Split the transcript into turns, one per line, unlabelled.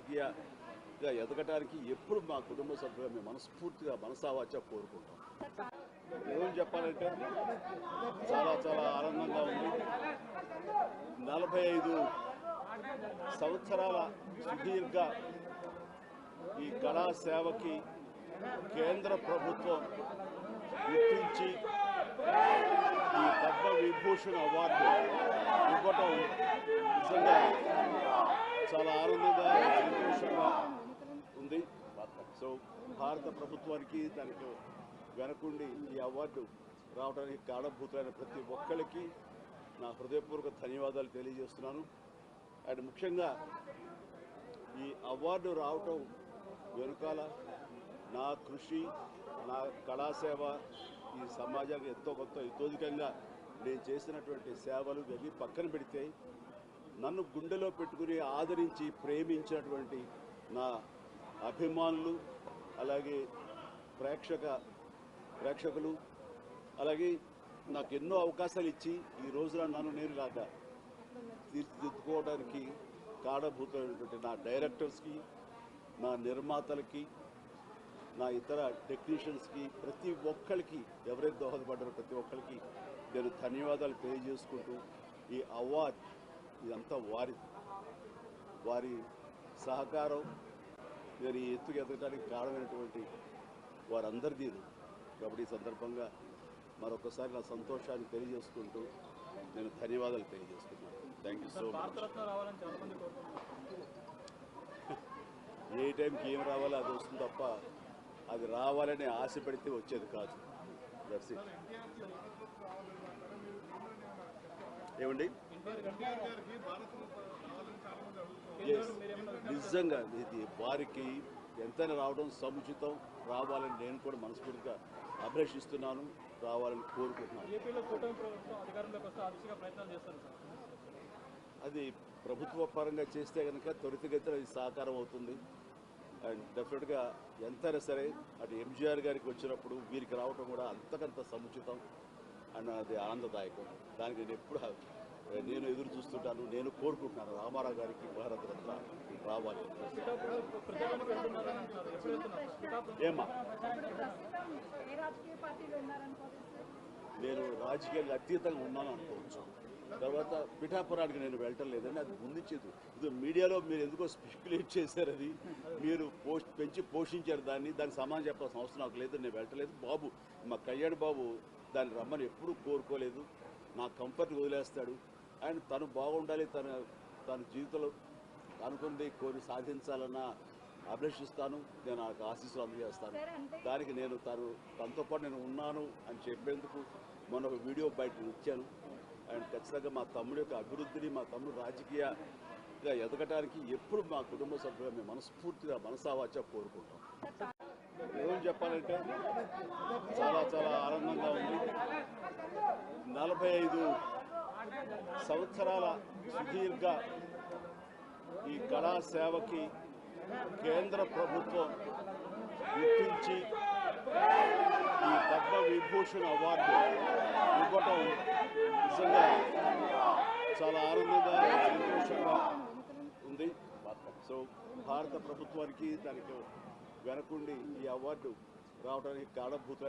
రాజకీయంగా ఎదగటానికి ఎప్పుడు మా కుటుంబ సభ్యులు మేము మనస్ఫూర్తిగా మనసావాచ కోరుకుంటాం. ఏమని చెప్పాలంటే చాలా చాలా ఆనందంగా ఉంది. 45 సంవత్సరాల సుదీర్ఘ ఈ కళా సేవకి కేంద్ర ప్రభుత్వం గుర్తించి ఈ పద్మ విభూషణ్ అవార్డు ఇవ్వటం నిజంగా చాలా ఆనందంగా సంతోషంగా ఉంది. సో భారత ప్రభుత్వానికి దానికి వెనకుండి ఈ అవార్డు రావడానికి కారణభూతులైన ప్రతి ఒక్కరికి నా హృదయపూర్వక ధన్యవాదాలు తెలియజేస్తున్నాను. అండ్ ముఖ్యంగా ఈ అవార్డు రావటం వెనుకాల నా కృషి, నా కళాసేవ ఈ సమాజానికి ఎంతో కొంత ఇతోధికంగా నేను చేసినటువంటి సేవలు ఇవన్నీ పక్కన పెడితే నన్ను గుండెలో పెట్టుకుని ఆదరించి ప్రేమించినటువంటి నా అభిమానులు, అలాగే ప్రేక్షకులు, అలాగే నాకు ఎన్నో అవకాశాలు ఇచ్చి ఈ రోజున నన్ను నేను లాగా తీర్చిదిద్దుకోవడానికి కారణభూతమైనటువంటి నా డైరెక్టర్స్కి, నా నిర్మాతలకి, నా ఇతర టెక్నీషియన్స్కి, ప్రతి ఒక్కరికి ఎవరైతే దోహదపడ్డారో ప్రతి ఒక్కరికి నేను ధన్యవాదాలు తెలియజేసుకుంటూ ఈ అవార్డ్ ఇదంతా వారి సహకారం నేను ఈ ఎత్తుకు ఎదగడానికి కారణమైనటువంటి వారందరిదీ. కాబట్టి ఈ సందర్భంగా మరొకసారి నా సంతోషాన్ని తెలియజేసుకుంటూ నేను ధన్యవాదాలు తెలియజేస్తున్నాను. Thank you so much. ఏ టైంకి ఏం రావాలో అది వస్తుంది తప్ప అది రావాలని ఆశ పెడితే వచ్చేది కాదు. That's it. ఏమండి నిజంగా ఇది వారికి ఎంతైనా రావడం సముచితం, రావాలని నేను కూడా మనస్ఫూర్తిగా అభిలషిస్తున్నాను, రావాలని కోరుకుంటున్నాను. అది ప్రభుత్వ పరంగా చేస్తే కనుక త్వరితగతిన అది సాకారం అవుతుంది. అండ్ డెఫినెట్గా ఎంతైనా సరే అటు ఎంజీఆర్ గారికి వచ్చినప్పుడు వీరికి రావటం కూడా అంతకంత సముచితం అండ్ అది ఆనందదాయకం. దానికి నేను ఎదురు చూస్తుంటాను, నేను కోరుకుంటున్నాను రామారావు గారికి భారతరత్న రావాలి. ఏమా నేను రాజకీయాలకు అతీతంగా ఉన్నాను అనుకోవచ్చు. తర్వాత పిఠాపురానికి నేను వెళ్ళటం లేదని అది ముందుచేదు. ఇది మీడియాలో మీరు ఎందుకో స్పెక్యులేట్ చేశారు, అది మీరు పెంచి పోషించారు దానికి సమాధానం చెప్పాల్సిన అవసరం నాకు లేదు. నేను వెళ్ళటలేదు. బాబు మా కళ్యాణ్ బాబు దాన్ని రమ్మని ఎప్పుడూ కోరుకోలేదు. నా కంఫర్ట్ వదిలేస్తాడు. అండ్ తను బాగుండాలి, తన జీవితంలో అనుకుంది కోరి సాధించాలన్న అభిలషిస్తాను. నేను నాకు ఆశీస్సులు అందజేస్తాను. దానికి నేను తనతో పాటు నేను ఉన్నాను అని చెప్పేందుకు మొన్న ఒక వీడియో బయట ఇచ్చాను. అండ్ ఖచ్చితంగా మా తమ్ముడి యొక్క అభివృద్ధిని, మా తమ్ముడు రాజకీయంగా ఎదగటానికి ఎప్పుడు మా కుటుంబ సభ్యులు మేము మనస్ఫూర్తిగా మనసావాచ కోరుకుంటాం. ఏమని చెప్పాలంటే చాలా చాలా ఆనందంగా ఉంది. 45 సంవత్సరాల సుదీర్ఘ ఈ కళా సేవకి కేంద్ర ప్రభుత్వం గుర్తించి ఈ పద్మ విభూషణ్ అవార్డు ఇవ్వటం నిజంగా చాలా ఆనందంగా సంతోషంగా ఉంది. సో భారత ప్రభుత్వానికి దానికి వెనకుండి ఈ అవార్డు రావడానికి కారణభూతులైన